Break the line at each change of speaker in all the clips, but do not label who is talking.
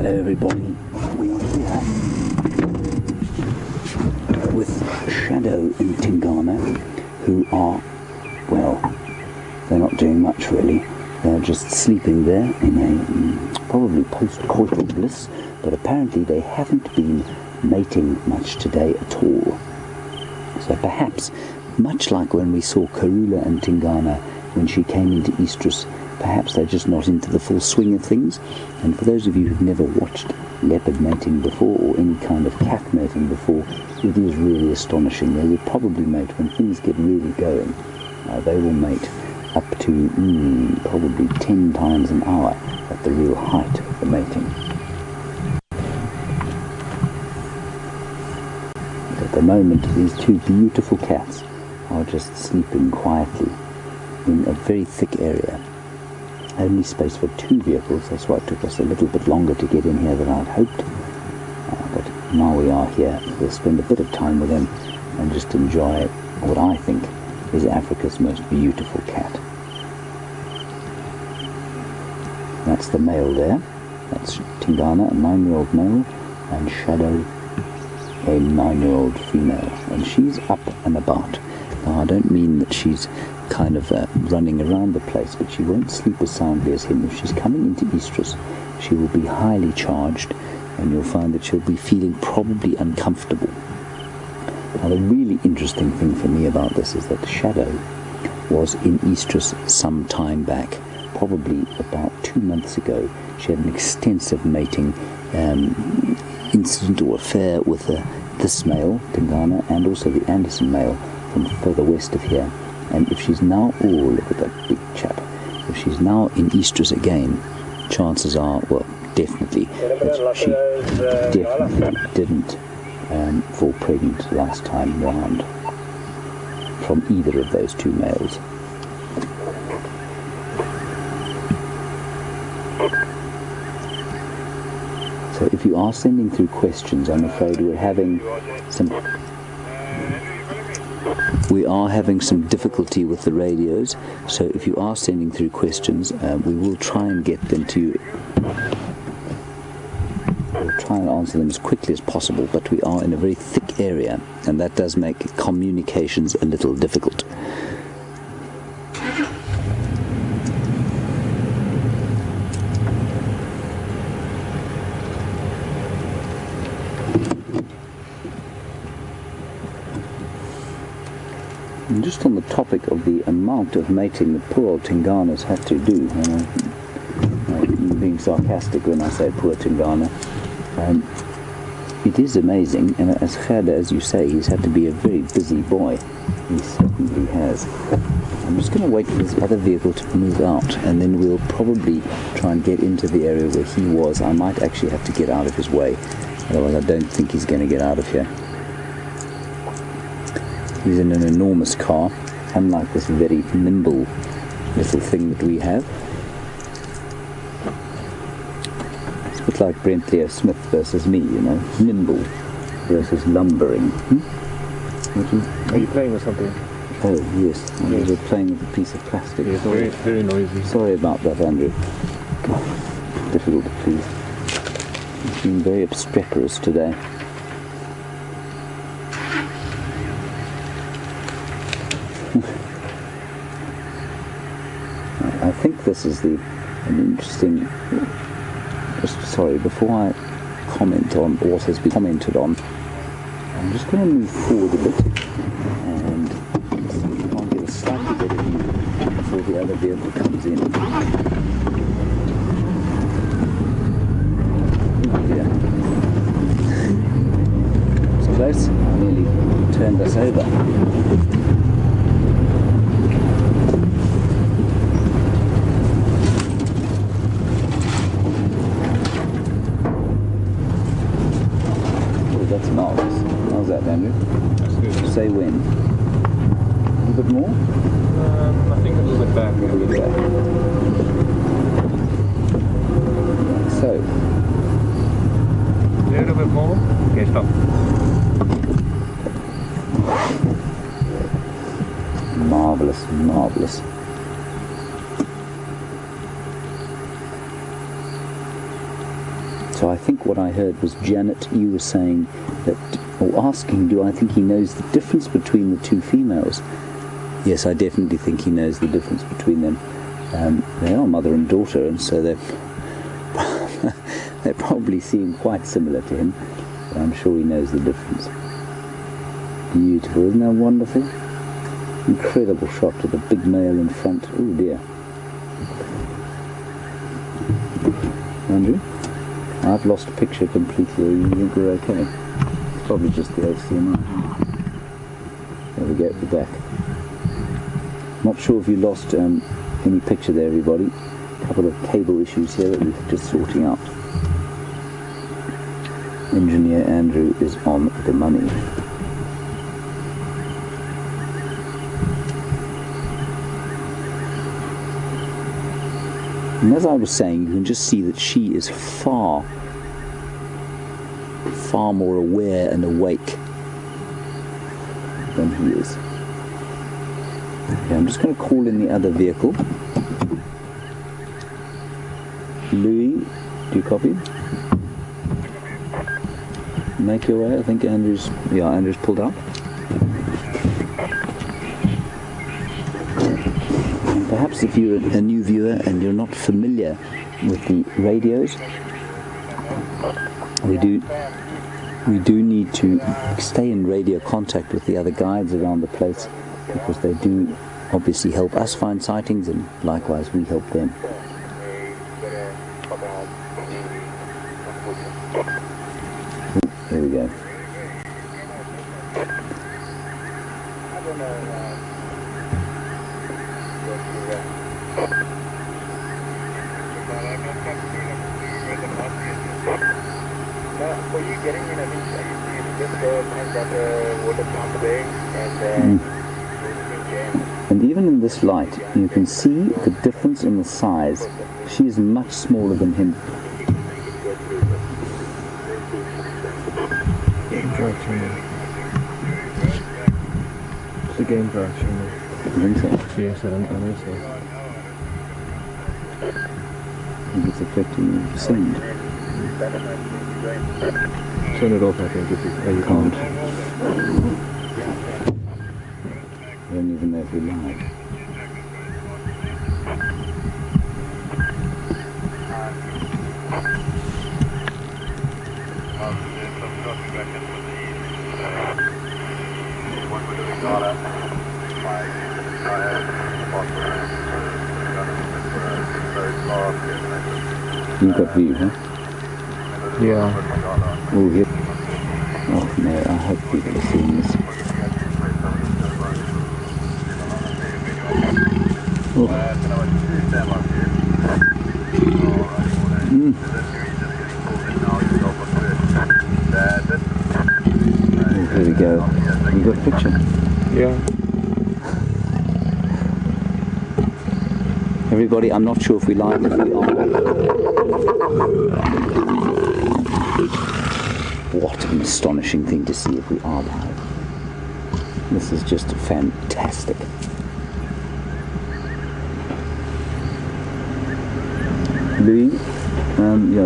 Hello everybody, we are here with Shadow and Tingana, who are, well, they're not doing much really. They're just sleeping there in a probably post-coital bliss, but apparently they haven't been mating much today at all. So perhaps, much like when we saw Karula and Tingana when she came into estrus, perhaps they're just not into the full swing of things. And for those of you who've never watched leopard mating before, or any kind of cat mating before, it is really astonishing. They will probably mate when things get really going. They will mate up to probably 10 times an hour at the real height of the mating. At the moment, these two beautiful cats are just sleeping quietly in a very thick area. Only space for 2 vehicles, that's why it took us a little bit longer to get in here than I'd hoped. But now we are here. We'll spend a bit of time with them and just enjoy what I think is Africa's most beautiful cat. That's the male there. That's Tingana, a 9-year-old male, and Shadow, a 9-year-old female. And she's up and about. Now, I don't mean that she's kind of running around the place, but she won't sleep as soundly as him. If she's coming into estrus, she will be highly charged, and you'll find that she'll be feeling probably uncomfortable. Now, the really interesting thing for me about this is that Shadow was in estrus some time back, probably about 2 months ago. She had an extensive mating incident or affair with this male, Tingana, and also the Anderson male from further west of here. And if she's now, oh, look at that big chap. If she's now in estrus again, chances are, well, definitely, that she definitely didn't fall pregnant last time round from either of those 2 males. So if you are sending through questions, I'm afraid we're having some difficulty with the radios, so if you are sending through questions, we will try and get them to you. We'll try and answer them as quickly as possible, but we are in a very thick area, and that does make communications a little difficult. And just on the topic of the amount of mating that poor old Tingana's had to do, I'm being sarcastic when I say poor Tingana, it is amazing, and as you say, he's had to be a very busy boy. He certainly has. I'm just going to wait for this other vehicle to move out, and then we'll probably try and get into the area where he was. I might actually have to get out of his way, otherwise I don't think he's going to get out of here. He's in an enormous car, unlike this very nimble little thing that we have. It's a bit like Brent Leo Smith versus me, you know, nimble versus lumbering.
Are you playing with something?
Oh, yes. We're playing with a piece of plastic.
It's very, very noisy.
Sorry about that, Andrew. God, difficult to please. He's been very obstreperous today. I think this is an interesting. Sorry, before I comment on what has been commented on, I'm just going to move forward a bit and see if we can't get a slightly better view before the other vehicle comes in. Oh dear. It's close. Nearly turned us over. That's marvellous. How's that, Andrew?
That's good.
Say when? A little bit more?
I think a little bit back.
A little bit back. So.
A little bit more? Okay, stop.
Marvellous, marvellous. So I think what I heard was, Janet, you were saying that, or asking, do I think he knows the difference between the two females? Yes, I definitely think he knows the difference between them. They are mother and daughter, and so they probably seem quite similar to him. But I'm sure he knows the difference. Beautiful, isn't that wonderful? Incredible shot with a big male in front. Oh dear. Andrew? I've lost a picture completely. You think we're okay? It's probably just the HDMI. There we go, we're back. Not sure if you lost any picture there, everybody. A couple of cable issues here that we're just sorting out. Engineer Andrew is on the money. And as I was saying, you can just see that she is far more aware and awake than he is. Okay, I'm just going to call in the other vehicle. Louis, do you copy? Make your way. I think Andrew's pulled up. And perhaps if you're a new viewer and you're not familiar with the radios, we do need to stay in radio contact with the other guides around the place, because they do obviously help us find sightings, and likewise we help them. Here we go.
For you getting in, I think you just go and that water pump away and
And even in this light, you can see the difference in the size. She is much smaller than him.
Game drive tuner. It's a game drive tuner.
I think so.
Yes, I think so.
I think it's affecting the sound.
Turn it off, I think, if you
Can't. I don't even know if we're live. You've got view, huh?
Yeah.
Oh, here. Oh, no, I hope people are seeing this. Oh. Oh, here we go. You got a picture?
Yeah.
Everybody, I'm not sure if we live, if we are. What an astonishing thing to see if we are live. This is just fantastic. Louis,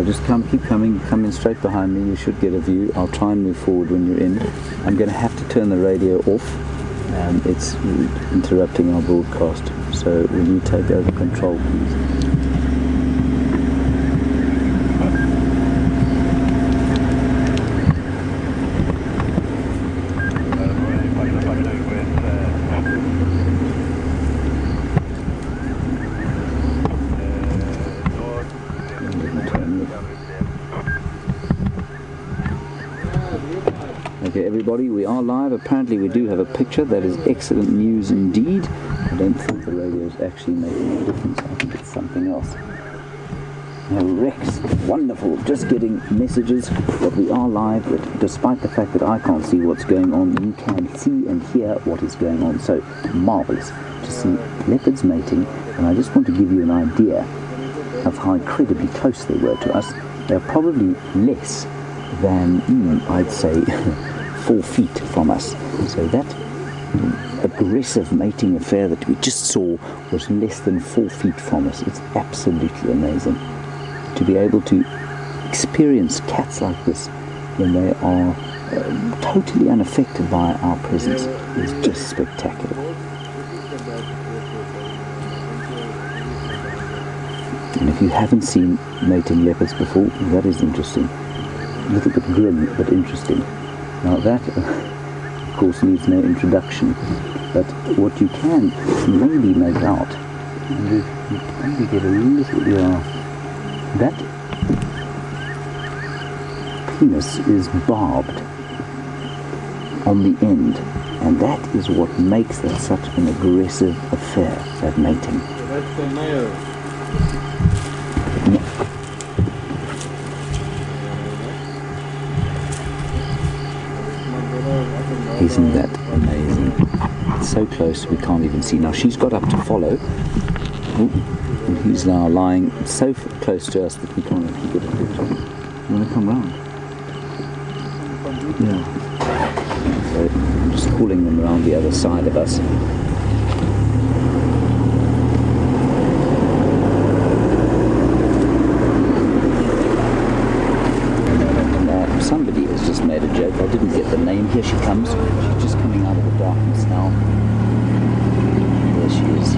just keep coming straight behind me. You should get a view. I'll try and move forward when you're in. I'm going to have to turn the radio off. It's interrupting our broadcast. So will you take over control, please? Okay, everybody, we are live. Apparently we do have a picture. That is excellent news indeed. I don't think the radio is actually making a difference. I think it's something else. Now, Rex, wonderful. Just getting messages that we are live, but despite the fact that I can't see what's going on, you can see and hear what is going on. So, marvellous to see leopards mating. And I just want to give you an idea of how incredibly close they were to us. They're probably less than, I'd say, 4 feet from us. So that aggressive mating affair that we just saw was less than 4 feet from us. It's absolutely amazing to be able to experience cats like this when they are totally unaffected by our presence is just spectacular. And if you haven't seen mating leopards before, that is interesting. A little bit grim, but interesting. Now that, of course, needs no introduction, but what you can maybe make out, and you maybe get a little, that penis is barbed on the end, and that is what makes that such an aggressive affair, that mating.
That's the male.
Isn't that amazing? It's so close we can't even see. Now she's got up to follow. Ooh, and he's now lying so close to us that we can't actually get a picture. You want to come round? Yeah. So I'm just calling them around the other side of us. Somebody has just made a joke. I didn't get the name. Here she comes. She's just coming out of the darkness now. There she is.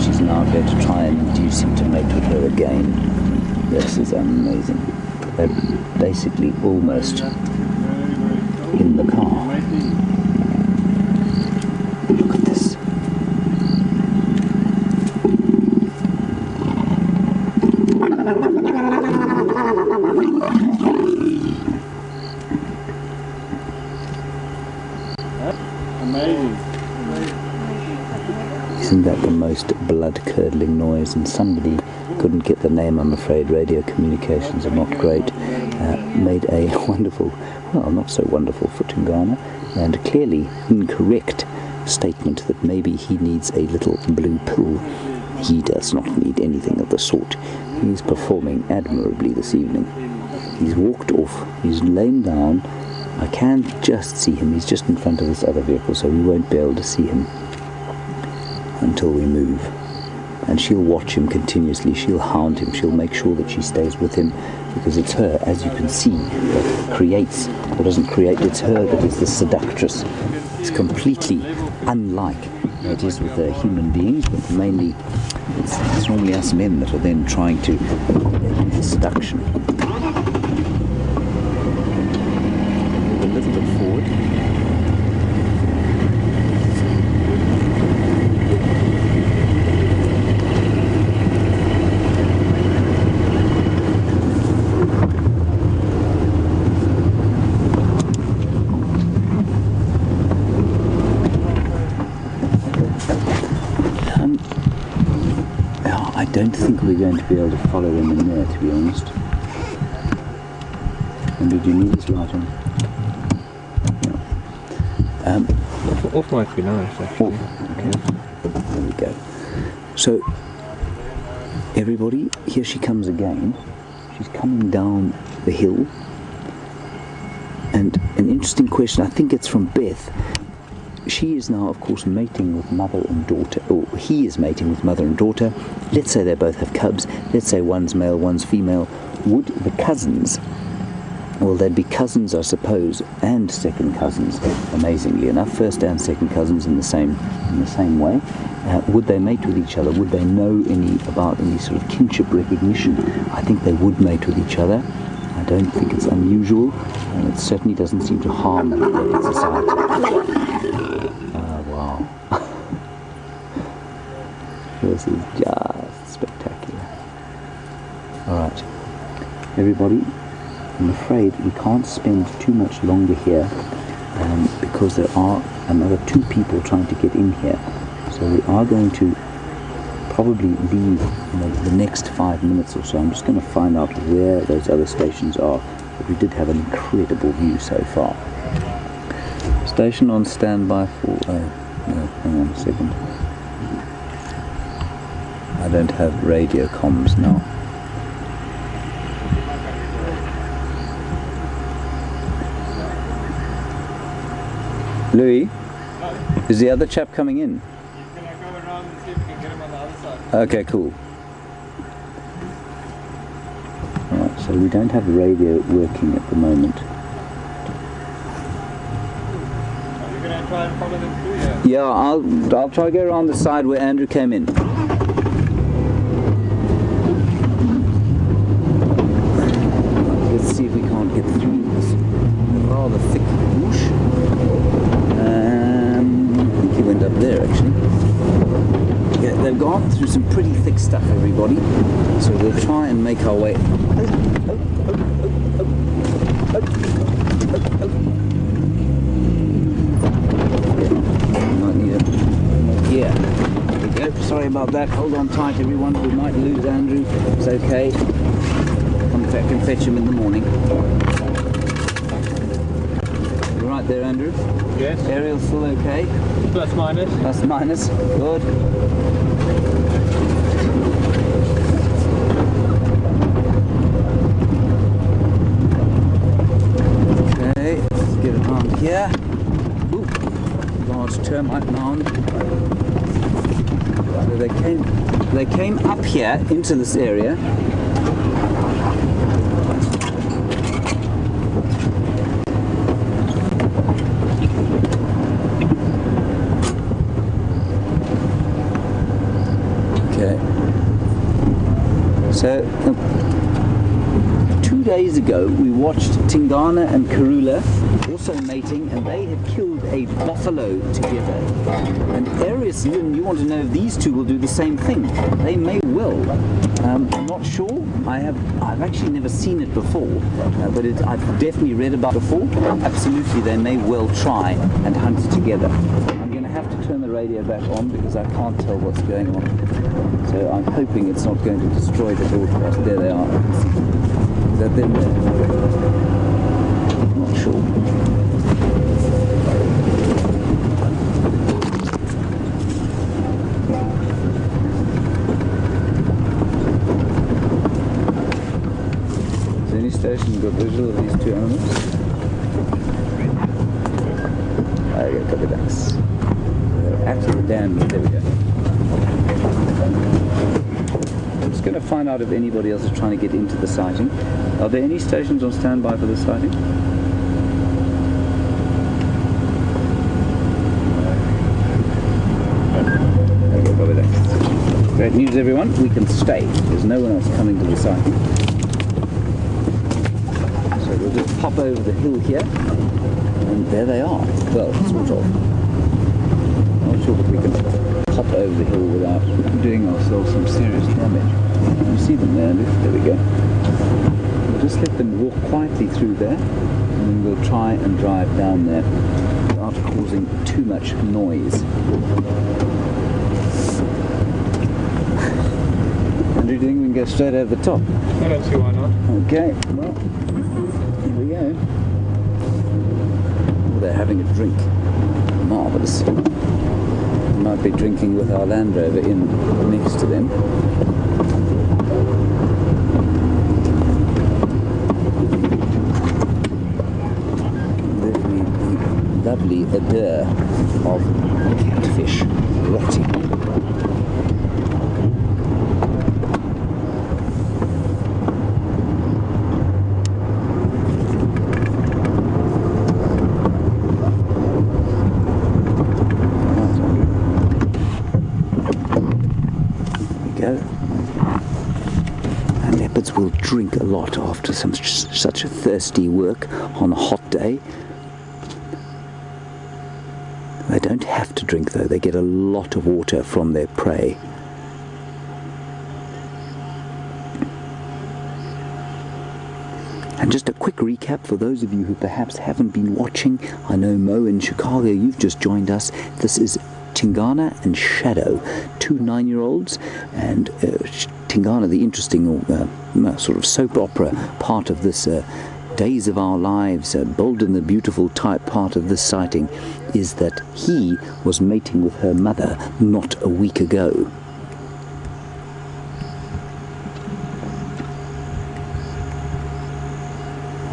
She's now going to try and induce him to mate with her again. This is amazing. They're basically almost in the car. Look at this.
Amazing.
Isn't that the most blood-curdling noise? And somebody couldn't get the name, I'm afraid. Radio communications are not great. Made a wonderful, well, not so wonderful for Tingana, and clearly incorrect statement that maybe he needs a little blue pill. He does not need anything of the sort. He's performing admirably this evening. He's walked off. He's lain down. I can just see him. He's just in front of this other vehicle, so we won't be able to see him until we move. And she'll watch him continuously. She'll hound him. She'll make sure that she stays with him, because it's her, as you can see, that creates or doesn't create. It's her that is the seductress. It's completely unlike it is with human beings, but mainly it's normally us men that are then trying to do the seduction. Move a little bit forward. I don't think we're going to be able to follow them in there, to be honest. And did you need this light on? Yeah.
Off might be nice, actually.
Okay. There we go. So, everybody, here she comes again. She's coming down the hill. And an interesting question, I think it's from Beth. She is now, of course, mating with mother and daughter, or he is mating with mother and daughter. Let's say they both have cubs. Let's say one's male, one's female. Would the cousins, well, they'd be cousins, I suppose, and second cousins, amazingly enough, first and second cousins in the same way. Would they mate with each other? Would they know about any sort of kinship recognition? I think they would mate with each other. I don't think it's unusual, and it certainly doesn't seem to harm their society. Wow. This is just spectacular. Alright, everybody, I'm afraid we can't spend too much longer here because there are another 2 people trying to get in here. So we are going to probably leave the next 5 minutes or so. I'm just going to find out where those other stations are. But we did have an incredible view so far. Station on standby for... Oh, no, hang on a second. I don't have radio comms now. Louis, is the other chap coming in?
He's gonna go around and see if we can get him on the other side.
Okay, cool. Alright, So we don't have the radio working at the moment.
Are you going to try and follow them through here?
Yeah, I'll try to go around the side where Andrew came in. Let's see if we can't get through this rather thick bush. I think he went up there actually. Yeah, they've gone through some pretty thick stuff, everybody. So we'll try and make our way. Might need a yeah. There we go. Sorry about that. Hold on tight, everyone. We might lose Andrew. It's okay. I can fetch him in the morning. You right there, Andrew?
Yes.
Aerial's still okay?
Plus minus.
Plus minus. Good. Okay, let's get it on here. Ooh, large termite mound. So they came up here into this area. So, 2 days ago we watched Tingana and Karula also mating, and they had killed a buffalo together. And Arius, you want to know if these two will do the same thing? They may well. I'm not sure. I've actually never seen it before, but I've definitely read about it before. Absolutely, they may well try and hunt together. I'm going to have to turn the radio back on because I can't tell what's going on. So I'm hoping it's not going to destroy the broadcast. There they are. Is that them there? I'm not sure. Has any station got visual of these two animals? I got a couple of ducks. They're after the dam. There we go. I'm just going to find out if anybody else is trying to get into the sighting. Are there any stations on standby for the sighting? Okay, probably that's great news, everyone. We can stay. There's no one else coming to the sighting. So we'll just pop over the hill here, and there they are. Well, sort of. Not sure if we can hop over the hill without doing ourselves some serious damage. You see them there, Luke? There we go. We'll just let them walk quietly through there, and then we'll try and drive down there without causing too much noise. Andrew, do you think we can go straight over the top?
I don't see why not.
Okay, well, here we go. Oh, they're having a drink. Marvellous. Might be drinking with our Land Rover in next to them. Definitely the lovely odor of catfish rotting. And leopards will drink a lot after such a thirsty work on a hot day. They don't have to drink though, they get a lot of water from their prey. And just a quick recap for those of you who perhaps haven't been watching. I know Mo in Chicago, you've just joined us. This is Tingana and Shadow, two 9-year-olds, and Tingana, the interesting sort of soap opera part of this Days of Our Lives, Bold and the Beautiful type part of this sighting, is that he was mating with her mother not a week ago.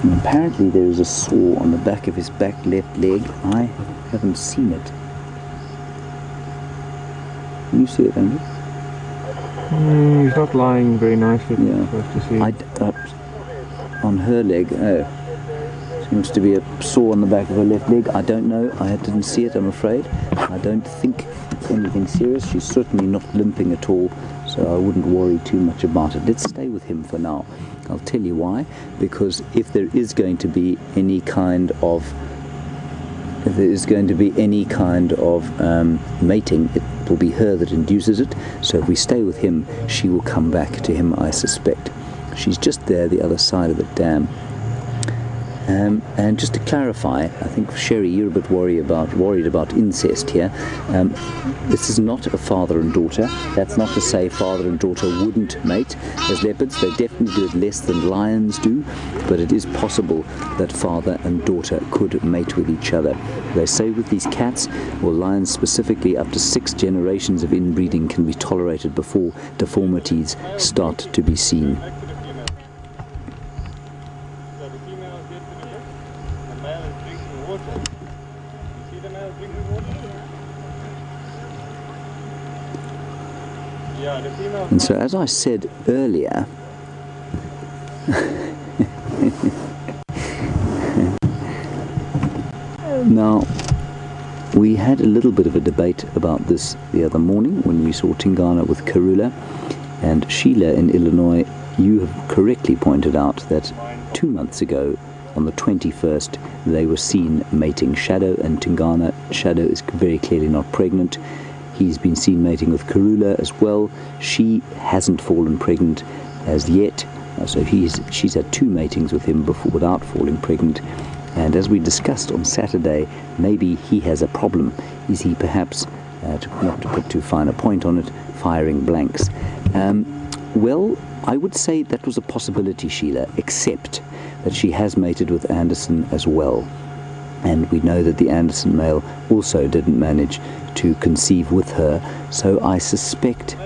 And apparently there is a sore on the back of his back left leg. I haven't seen it. Can you see it, Andrew?
He's not lying very nicely
Yeah.
for us to see.
on her leg. Oh, seems to be a sore on the back of her left leg. I don't know. I didn't see it, I'm afraid. I don't think it's anything serious. She's certainly not limping at all, so I wouldn't worry too much about it. Let's stay with him for now. I'll tell you why. Because if there is going to be any kind of mating, it will be her that induces it. So if we stay with him, she will come back to him, I suspect. She's just there, the other side of the dam. And just to clarify, I think, Sherry, you're a bit worried about incest here. This is not a father and daughter. That's not to say father and daughter wouldn't mate as leopards. They definitely do it less than lions do, but it is possible that father and daughter could mate with each other. They say with these cats, or lions specifically, up to 6 generations of inbreeding can be tolerated before deformities start to be seen. And so, as I said earlier, now, we had a little bit of a debate about this the other morning when we saw Tingana with Karula, and Sheila in Illinois. You have correctly pointed out that 2 months ago, on the 21st, they were seen mating. Shadow and Tingana. Shadow is very clearly not pregnant. He's been seen mating with Karula as well. She hasn't fallen pregnant as yet, so she's had 2 matings with him before without falling pregnant. And as we discussed on Saturday, maybe he has a problem. Is he perhaps, not to put too fine a point on it, firing blanks? Well, I would say that was a possibility, Sheila, except that she has mated with Anderson as well. And we know that the Anderson male also didn't manage to conceive with her. So I suspect,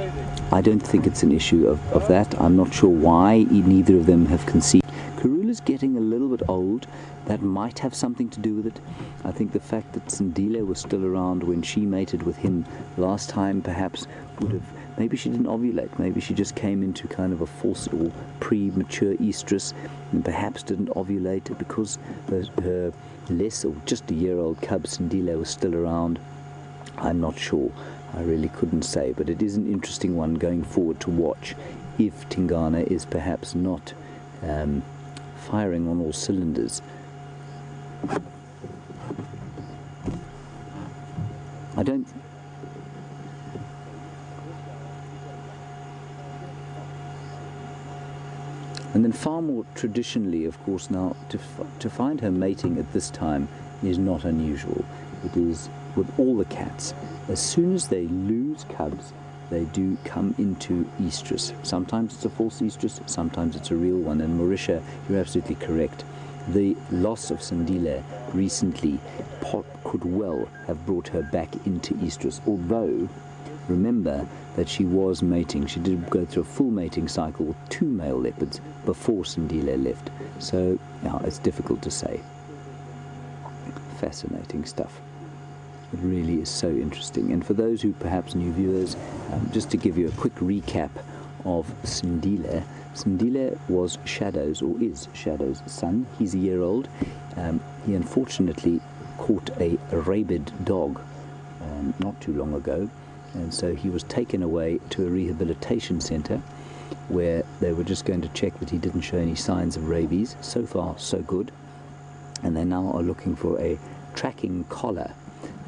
I don't think it's an issue of that. I'm not sure why neither of them have conceived. Karula's getting a little bit old. That might have something to do with it. I think the fact that Sindile was still around when she mated with him last time perhaps would have... Maybe she didn't ovulate. Maybe she just came into kind of a false or premature estrus and perhaps didn't ovulate because her less or just a year-old cub Sindile was still around. I'm not sure. I really couldn't say, but it is an interesting one going forward to watch if Tingana is perhaps not firing on all cylinders. I don't... And then far more traditionally, of course, now, to find her mating at this time is not unusual. It is with all the cats. As soon as they lose cubs, they do come into estrus. Sometimes it's a false estrus, sometimes it's a real one. And Marisha, you're absolutely correct. The loss of Sindile recently could well have brought her back into estrus, although remember that she was mating. She did go through a full mating cycle with 2 male leopards before Sindile left. So, yeah, it's difficult to say. Fascinating stuff. It really is so interesting. And for those who perhaps new viewers, just to give you a quick recap of Sindile. Sindile was Shadow's, or is Shadow's son. He's a year old. He unfortunately caught a rabid dog not too long ago, and so he was taken away to a rehabilitation center where they were just going to check that he didn't show any signs of rabies. So far, so good. And they now are looking for a tracking collar,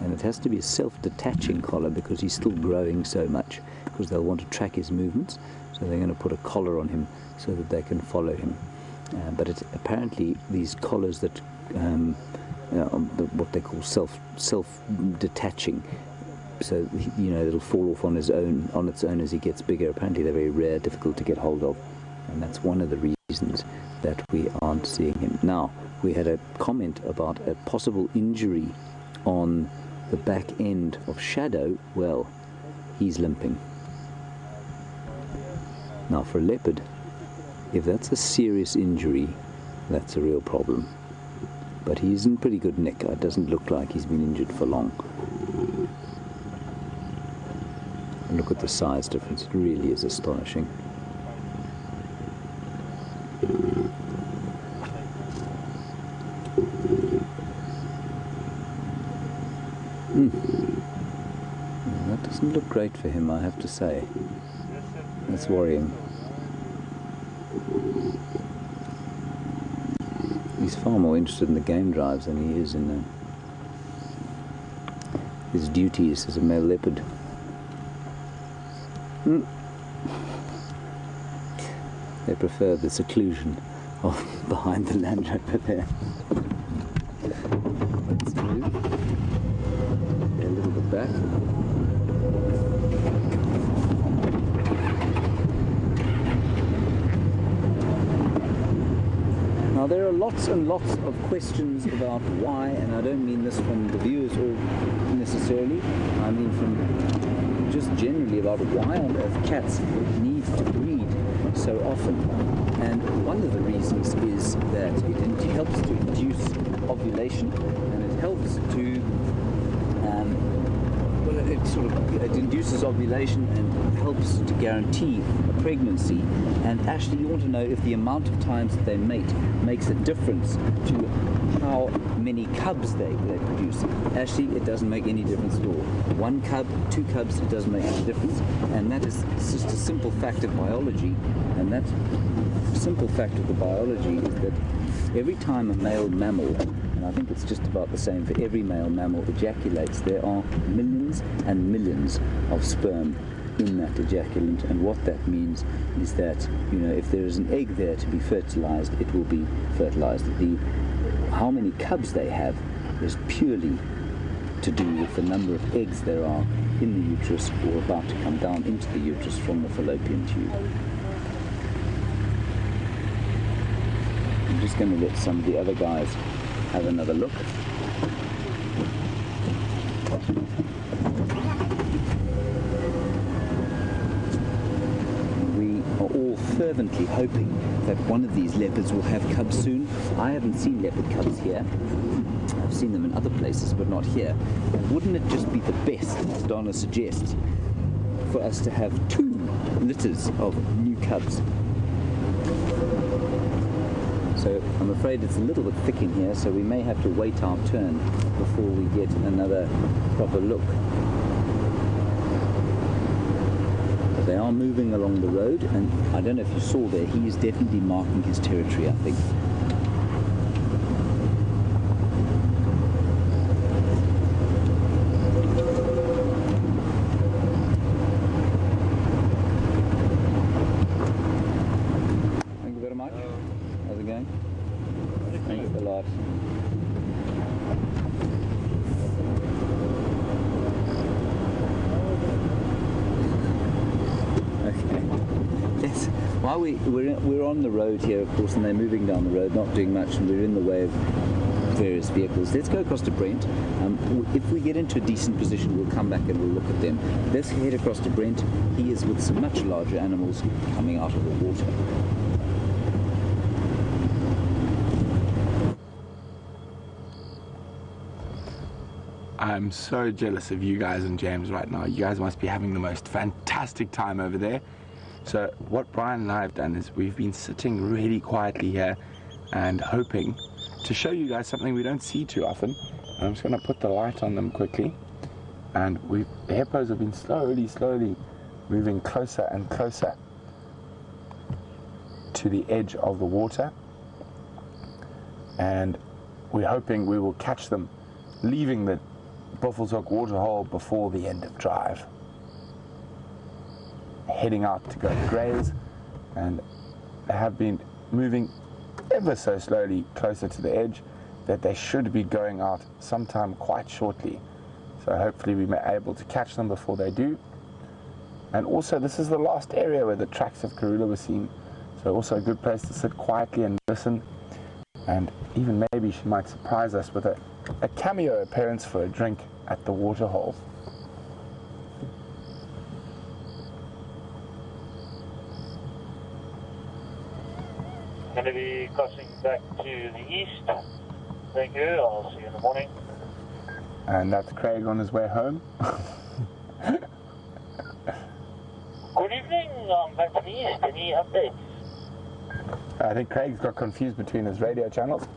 and it has to be a self-detaching collar because he's still growing so much, because they'll want to track his movements. So they're going to put a collar on him so that they can follow him. But it's apparently these collars that what they call self-detaching. So it'll fall off on its own as he gets bigger. Apparently they're very rare, difficult to get hold of, and that's one of the reasons that we aren't seeing him. Now, we had a comment about a possible injury on the back end of Shadow. Well, he's limping. Now, for a leopard, if that's a serious injury, that's a real problem. But he's in pretty good nick. It doesn't look like he's been injured for long. Look at the size difference. It really is astonishing. Doesn't look great for him, I have to say. That's worrying. He's far more interested in the game drives than he is in his duties as a male leopard. They prefer the seclusion of behind the Land Rover there. Let's move a little bit back. Now there are lots and lots of questions about why, and I don't mean this from the viewers or necessarily, I mean from just generally about why on earth cats need to breed so often. And one of the reasons is that it helps to induce ovulation, and it helps to it induces ovulation and helps to guarantee a pregnancy. And actually you want to know if the amount of times that they mate makes a difference to how many cubs they produce. Actually, it doesn't make any difference at all. 1 cub, 2 cubs, it doesn't make any difference. And that is just a simple fact of biology. And that simple fact of the biology is that every time a male mammal, and I think it's just about the same for every male mammal, ejaculates, there are millions and millions of sperm in that ejaculant. And what that means is that, you know, if there is an egg there to be fertilized, it will be fertilized. How many cubs they have is purely to do with the number of eggs there are in the uterus or about to come down into the uterus from the fallopian tube. I'm just going to let some of the other guys have another look. We are all fervently hoping that one of these leopards will have cubs soon. I haven't seen leopard cubs here. I've seen them in other places, but not here. And wouldn't it just be the best, as Donna suggests, for us to have 2 litters of new cubs? So I'm afraid it's a little bit thick in here, so we may have to wait our turn before we get another proper look. But they are moving along the road, and I don't know if you saw there, he is definitely marking his territory, I think. Thank you very much. How's it going? Thanks a lot. Okay. Yes. While we're on the road here, of course, and they're moving down the road, not doing much, and we're in the way of various vehicles. Let's go across to Brent. If we get into a decent position, we'll come back and we'll look at them. Let's head across to Brent. He is with some much larger animals coming out of the water.
I'm so jealous of you guys and James right now. You guys must be having the most fantastic time over there. So what Brian and I have done is we've been sitting really quietly here and hoping to show you guys something we don't see too often. And I'm just going to put the light on them quickly. And the hippos have been slowly moving closer and closer to the edge of the water. And we're hoping we will catch them leaving the Buffelshoek waterhole before the end of drive, heading out to go graze, and they have been moving ever so slowly closer to the edge, that they should be going out sometime quite shortly. So hopefully we may be able to catch them before they do. And also this is the last area where the tracks of Karula were seen, so also a good place to sit quietly and listen, and even maybe she might surprise us with a cameo appearance for a drink at the waterhole.
Going to be crossing back to the east. Thank you. I'll see you in the morning.
And that's Craig on his way home.
Good evening. I'm back from the east. Any updates?
I think Craig's got confused between his radio channels.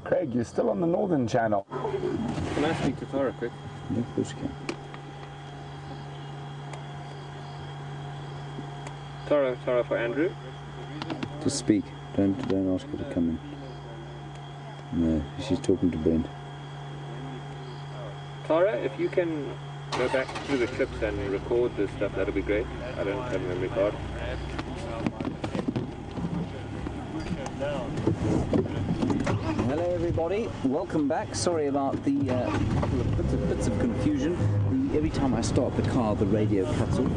Craig, you're still on the northern channel.
Can I speak to Tara quick?
Yeah, of course you can.
Tara for Andrew.
Just speak. Don't ask her to come in. No, she's talking to Brent.
Tara, if you can go back through the clips and record this stuff, that'll be great. I don't have a memory card.
Hello everybody, welcome back. Sorry about the bits of confusion. Every time I start the car, the radio cuts off.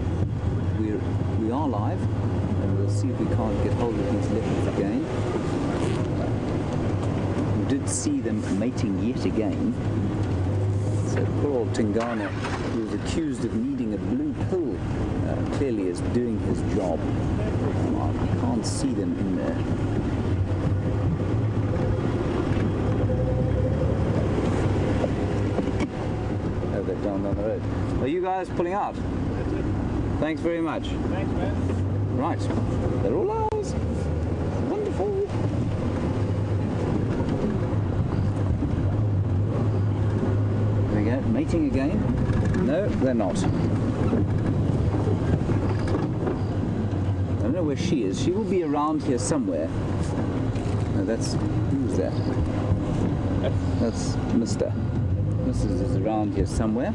We are live, and we'll see if we can't get hold of these leopards again. We did see them mating yet again. So poor old Tingana, who was accused of needing a blue pill, clearly is doing his job. You can't see them in there. Down the road. Are you guys pulling out? Thanks very much.
Thanks, man.
Right, they're all ours. Wonderful. There we go, mating again. No, they're not. I don't know where she is. She will be around here somewhere. No, who's that? That's Mr. Mrs. is around here somewhere.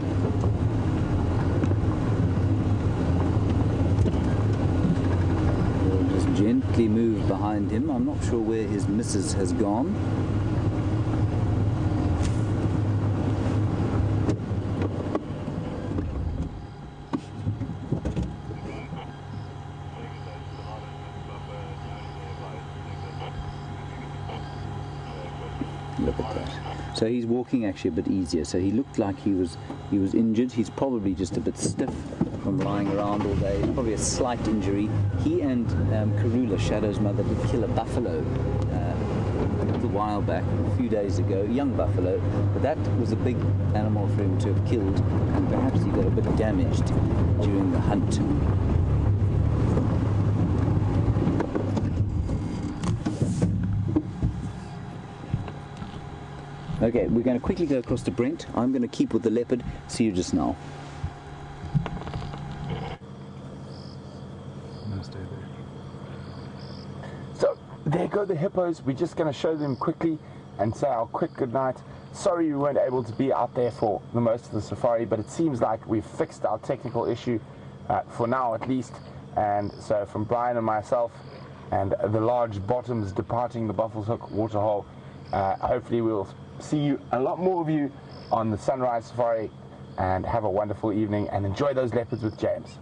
We'll just gently move behind him. I'm not sure where his Mrs. has gone. Look at that. So he's walking actually a bit easier. So he looked like he was injured. He's probably just a bit stiff from lying around all day. Probably a slight injury. He and Karula, Shadow's mother, did kill a buffalo a little while back, a few days ago, young buffalo. But that was a big animal for him to have killed, and perhaps he got a bit damaged during the hunt. Okay, we're going to quickly go across to Brent. I'm going to keep with the leopard. See you just now.
So there go the hippos. We're just going to show them quickly and say our quick goodnight. Sorry we weren't able to be out there for the most of the safari, but it seems like we've fixed our technical issue for now at least. And so from Brian and myself and the large bottoms departing the Buffalo's Hook waterhole, hopefully we'll see you, a lot more of you, on the Sunrise Safari, and have a wonderful evening and enjoy those leopards with James.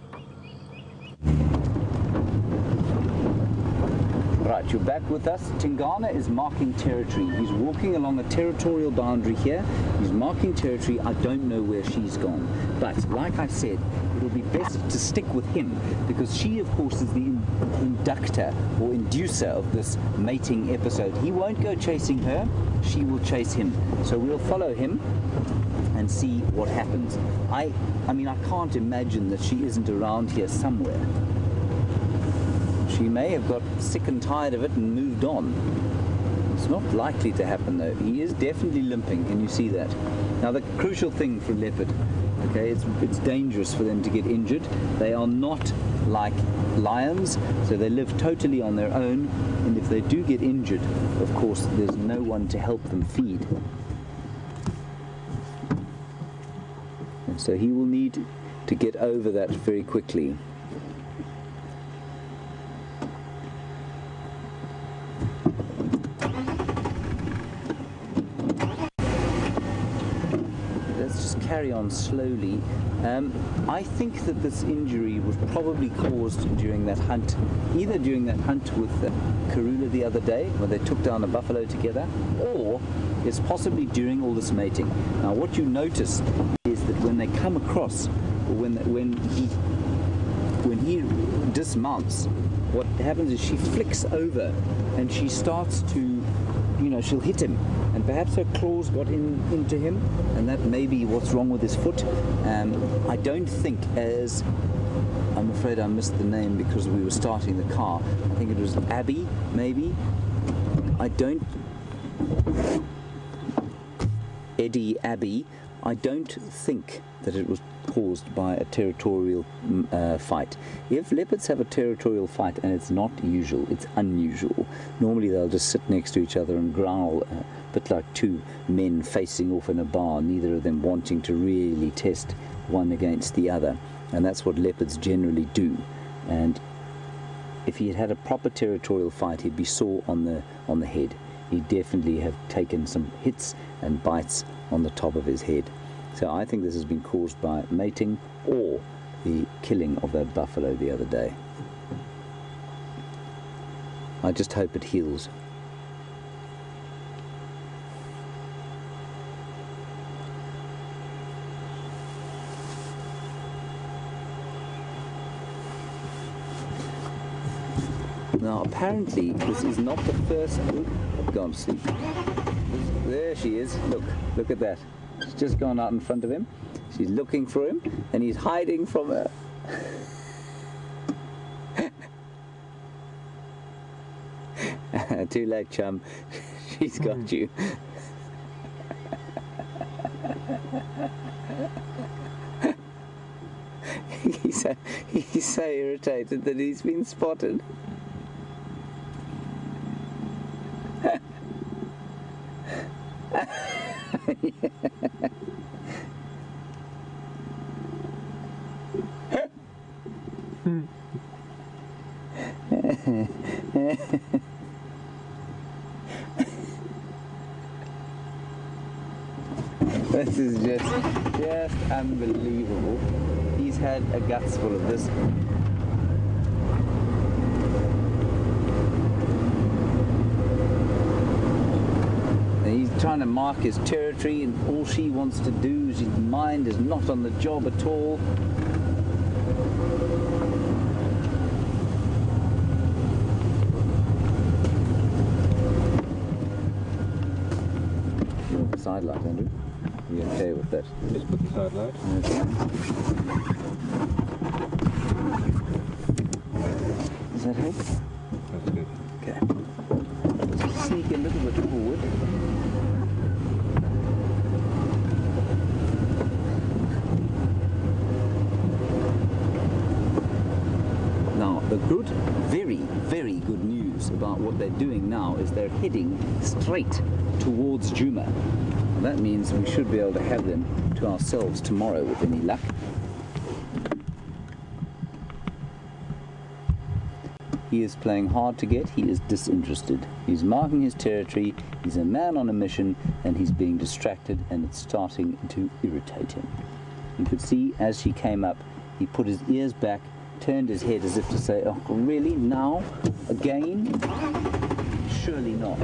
Right, you're back with us. Tingana is marking territory. He's walking along a territorial boundary here. He's marking territory. I don't know where she's gone. But like I said, it'll be best to stick with him, because she, of course, is the inductor or inducer of this mating episode. He won't go chasing her. She will chase him. So we'll follow him and see what happens. I mean, I can't imagine that she isn't around here somewhere. She may have got sick and tired of it and moved on. It's not likely to happen though. He is definitely limping. Can you see that? Now the crucial thing for a leopard, okay, it's dangerous for them to get injured. They are not like lions, so they live totally on their own, and if they do get injured, of course, there's no one to help them feed. And so he will need to get over that very quickly. Carry on slowly. I think that this injury was probably caused during that hunt, either during that hunt with Karula the other day, where they took down a buffalo together, or it's possibly during all this mating. Now what you notice is that when they come across, or when he dismounts, what happens is she flicks over and she starts to, you know, she'll hit him, and perhaps her claws got into him, and that may be what's wrong with his foot. I don't think, as I'm afraid I missed the name because we were starting the car, I think it was Abby, maybe. Eddie Abbey. I don't think that it was caused by a territorial fight. If leopards have a territorial fight, and it's not usual, it's unusual. Normally they'll just sit next to each other and growl, a bit like two men facing off in a bar, neither of them wanting to really test one against the other. And that's what leopards generally do. And if he had had a proper territorial fight, he'd be sore on the head. He'd definitely have taken some hits and bites on the top of his head. So I think this has been caused by mating or the killing of that buffalo the other day. I just hope it heals. Now apparently this is not the first... Ooh, gone to sleep. There she is. Look at that. She's just gone out in front of him. She's looking for him and he's hiding from her. Too late, chum. She's got you. He's so irritated that he's been spotted. This is just unbelievable. He's had a guts full of this. He's trying to mark his territory, and all she wants to do is his mind is not on the job at all. You want the side light, Andrew? Are you okay with that?
Just put the side light.
Okay. Does that help?
That's good.
Okay. Just sneak a little bit forward. Now, the good, very, very good news about what they're doing now is they're heading straight towards Juma. And that means we should be able to have them to ourselves tomorrow with any luck. He is playing hard to get, he is disinterested. He's marking his territory, he's a man on a mission, and he's being distracted, and it's starting to irritate him. You could see as she came up, he put his ears back, turned his head as if to say, oh, really? Now? Again? Surely not.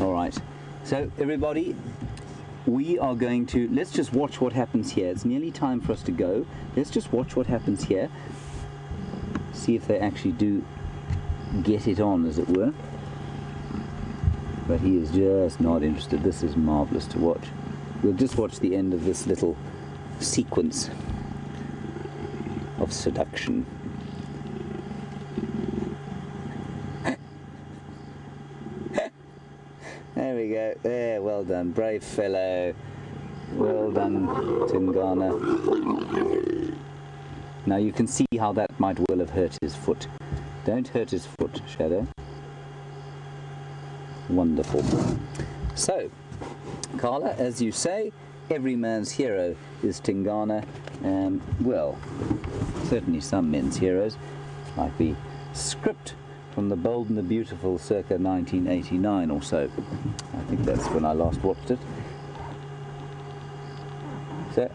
All right. So, everybody, we are going to, let's just watch what happens here. It's nearly time for us to go. Let's just watch what happens here. See if they actually do get it on, as it were. But he is just not interested. This is marvelous to watch. We'll just watch the end of this little sequence of seduction. There we go. There, well done. Brave fellow. Well done, Tingana. Now you can see how that might well have hurt his foot. Don't hurt his foot, Shadow. Wonderful. So, Carla, as you say, every man's hero is Tingana. Well, certainly some men's heroes, like the script from The Bold and the Beautiful circa 1989 or so. I think that's when I last watched it. So,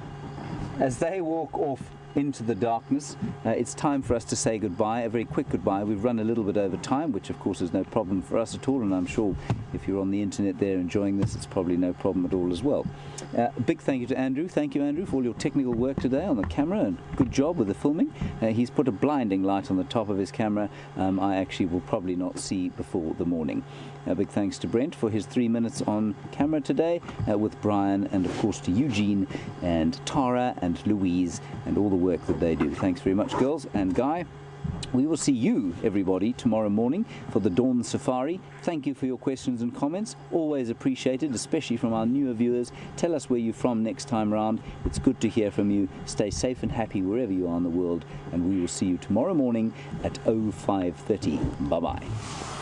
as they walk off into the darkness. It's time for us to say goodbye, a very quick goodbye. We've run a little bit over time, which of course is no problem for us at all, and I'm sure if you're on the internet there enjoying this, it's probably no problem at all as well. A big thank you to Andrew. Thank you, Andrew, for all your technical work today on the camera, and good job with the filming. He's put a blinding light on the top of his camera. I actually will probably not see before the morning. A big thanks to Brent for his 3 minutes on camera today with Brian, and of course to Eugene and Tara and Louise and all the work that they do. Thanks very much, girls and Guy. We will see you, everybody, tomorrow morning for the Dawn Safari. Thank you for your questions and comments. Always appreciated, especially from our newer viewers. Tell us where you're from next time round. It's good to hear from you. Stay safe and happy wherever you are in the world, and we will see you tomorrow morning at 05:30. Bye-bye.